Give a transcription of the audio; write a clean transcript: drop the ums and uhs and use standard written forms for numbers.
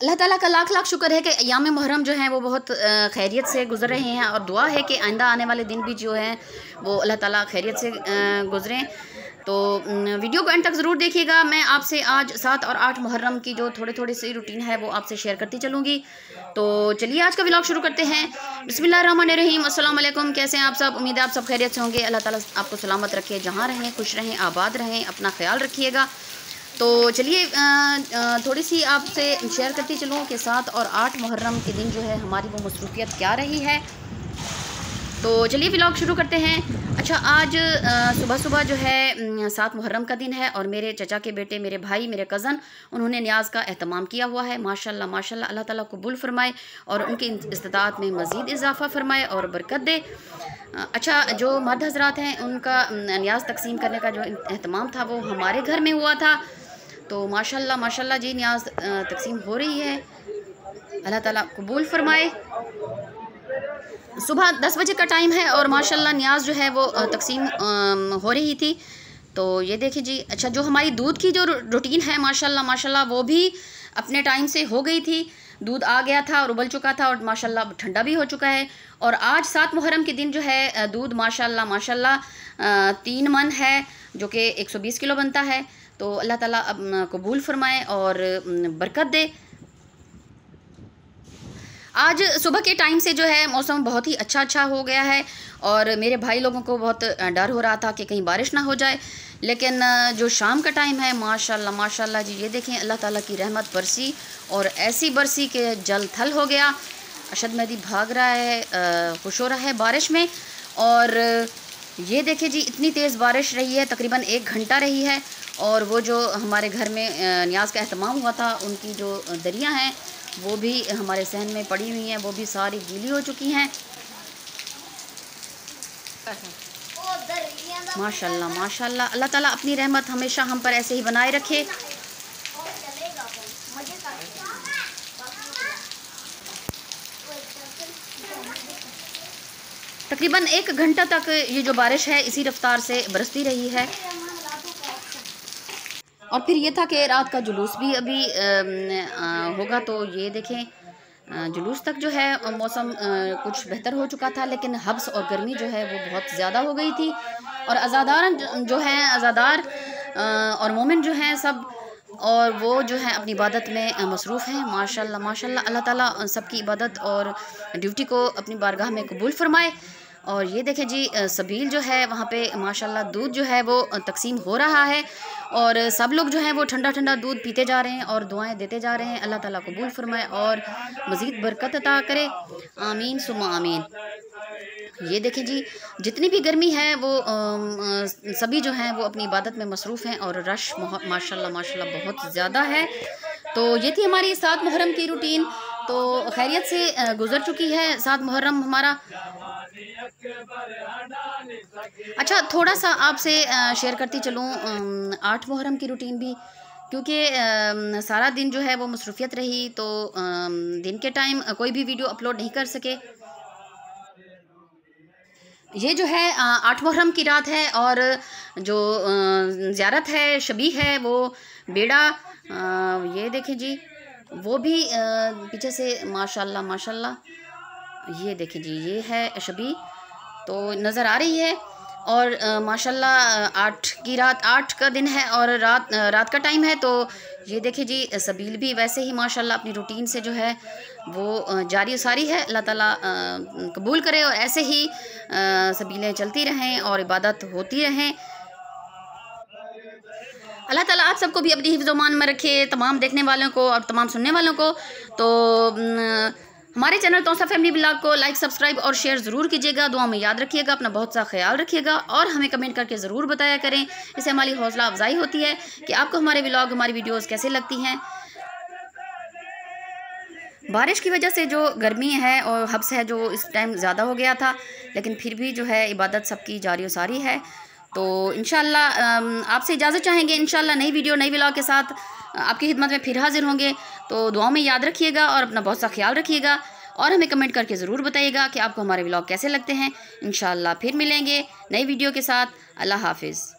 अल्लाह ताला का लाख लाख शुक्र है कि अयाम मुहर्रम जो हैं वो बहुत खैरियत से गुज़र रहे हैं, और दुआ है कि आइंदा आने वाले दिन भी जो हैं वो अल्लाह ताला खैरियत से गुज़रें। तो वीडियो को एंड तक ज़रूर देखिएगा। मैं आपसे आज 7 और 8 मुहर्रम की जो थोड़े थोड़ी सी रूटीन है वो आपसे शेयर करती चलूँगी। तो चलिए आज का व्लॉग शुरू करते हैं। बिस्मिल्लाहिर्रहमानिर्रहीम। अस्सलाम वालेकुम। कैसे हैं आप सब? उम्मीद है आप सब खैरियत से होंगे। अल्लाह ताला आपको सलामत रखे, जहाँ रहें खुश रहें, आबाद रहें, अपना ख्याल रखिएगा। तो चलिए थोड़ी सी आपसे शेयर करती चलूँ कि 7 और 8 मुहर्रम के दिन जो है हमारी वो मसरूफियत क्या रही है। तो चलिए व्लॉग शुरू करते हैं। अच्छा, आज सुबह सुबह जो है 7 मुहर्रम का दिन है, और मेरे चचा के बेटे, मेरे भाई, मेरे कज़न, उन्होंने न्याज का एहतमाम किया हुआ है। माशाल्लाह माशाल्लाह, अल्लाह ताला कबूल फरमाए और उनकी इस्तिताअत में मज़ीद इजाफ़ा फरमाए और बरकत दे। अच्छा, जो मर्द हज़रात हैं उनका न्याज तकसीम करने का जो एहतमाम था वो हमारे घर में हुआ था। तो माशाल्लाह माशाल्लाह जी, न्याज तकसीम हो रही है। अल्लाह ताला कबूल फरमाए। सुबह 10 बजे का टाइम है और माशाल्लाह न्याज जो है वो तकसीम हो रही थी। तो ये देखिए जी। अच्छा, जो हमारी दूध की जो रूटीन है माशाल्लाह माशाल्लाह वो भी अपने टाइम से हो गई थी। दूध आ गया था और उबल चुका था और माशाल्लाह ठंडा भी हो चुका है। और आज 7 मुहर्रम के दिन जो है दूध माशाल्लाह माशाल्लाह 3 मन है, जो कि 120 किलो बनता है। तो अल्लाह ताला कबूल फरमाए और बरकत दे। आज सुबह के टाइम से जो है मौसम बहुत ही अच्छा हो गया है, और मेरे भाई लोगों को बहुत डर हो रहा था कि कहीं बारिश ना हो जाए। लेकिन जो शाम का टाइम है माशाल्लाह माशाल्लाह जी, ये देखें अल्लाह ताला की रहमत बरसी, और ऐसी बरसी के जल थल हो गया। अशद मेहदी भाग रहा है, खुश हो रहा है बारिश में। और ये देखिए जी, इतनी तेज़ बारिश रही है, तकरीबन 1 घंटा रही है। और वो जो हमारे घर में न्याज का एहतमाम हुआ था, उनकी जो दरियाँ हैं वो भी हमारे सहन में पड़ी हुई हैं, वो भी सारी गीली हो चुकी हैं। माशाल्लाह माशाल्लाह, अल्लाह ताला अपनी रहमत हमेशा हम पर ऐसे ही बनाए रखे। तकरीबन 1 घंटा तक ये जो बारिश है इसी रफ्तार से बरसती रही है। और फिर ये था कि रात का जुलूस भी अभी होगा। तो ये देखें, जुलूस तक जो है मौसम कुछ बेहतर हो चुका था, लेकिन हब्स और गर्मी जो है वो बहुत ज़्यादा हो गई थी। और अज़ादार जो हैं, अज़ादार और मोमिन जो हैं सब, और वो जो है अपनी इबादत में मसरूफ़ हैं। माशाल्लाह माशाल्लाह, अल्लाह ताला सबकी इबादत और ड्यूटी को अपनी बारगाह में कबूल फरमाए। और ये देखें जी, सबील जो है वहाँ पे माशाल्लाह दूध जो है वो तकसीम हो रहा है, और सब लोग जो हैं वो ठंडा ठंडा दूध पीते जा रहे हैं और दुआएं देते जा रहे हैं। अल्लाह ताला कबूल फरमाए और मज़ीद बरकत अता करे। आमीन सुम्मा आमीन। ये देखें जी, जितनी भी गर्मी है वो सभी जो हैं वो अपनी इबादत में मसरूफ़ हैं, और रश माशाल्लाह माशाल्लाह बहुत ज़्यादा है। तो ये थी हमारी 7 मुहर्रम की रूटीन। तो खैरियत से गुज़र चुकी है 7 मुहर्रम हमारा। अच्छा, थोड़ा सा आपसे शेयर करती चलूँ 8 मुहर्रम की रूटीन भी, क्योंकि सारा दिन जो है वो मसरूफ़ियत रही। तो दिन के टाइम कोई भी वीडियो अपलोड नहीं कर सके। ये जो है 8 मुहर्रम की रात है, और जो ज़ियारत है, शबी है, वो बेड़ा ये देखें जी, वो भी पीछे से माशाल्लाह माशाल्लाह, ये देखें जी, ये है शबी तो नज़र आ रही है। और माशाल्लाह 8 की रात, 8 का दिन है और रात का टाइम है। तो ये देखिए जी, सबील भी वैसे ही माशाल्लाह अपनी रूटीन से जो है वो जारी सारी है। अल्लाह ताला कबूल करे और ऐसे ही सबीलें चलती रहें और इबादत होती रहें। अल्लाह ताला आप सबको भी अपनी हिफ्ज़ मान में रखे, तमाम देखने वालों को और तमाम सुनने वालों को। तो हमारे चैनल तौसा फैमिली ब्लॉग को लाइक, सब्सक्राइब और शेयर ज़रूर कीजिएगा। दुआ में याद रखिएगा, अपना बहुत सा ख्याल रखिएगा, और हमें कमेंट करके ज़रूर बताया करें। इससे हमारी हौसला अफजाई होती है कि आपको हमारे ब्लॉग, हमारी वीडियोज़ कैसे लगती हैं। बारिश की वजह से जो गर्मी है और हब्स है जो इस टाइम ज़्यादा हो गया था, लेकिन फिर भी जो है इबादत सबकी जारी सारी है। तो इंशाल्लाह आपसे इजाज़त चाहेंगे। इंशाल्लाह नई वीडियो, नई व्लॉग के साथ आपकी खिदमत में फिर हाजिर होंगे। तो दुआओं में याद रखिएगा और अपना बहुत सा ख्याल रखिएगा, और हमें कमेंट करके ज़रूर बताइएगा कि आपको हमारे व्लॉग कैसे लगते हैं। इंशाल्लाह फिर मिलेंगे नई वीडियो के साथ। अल्लाह हाफिज़।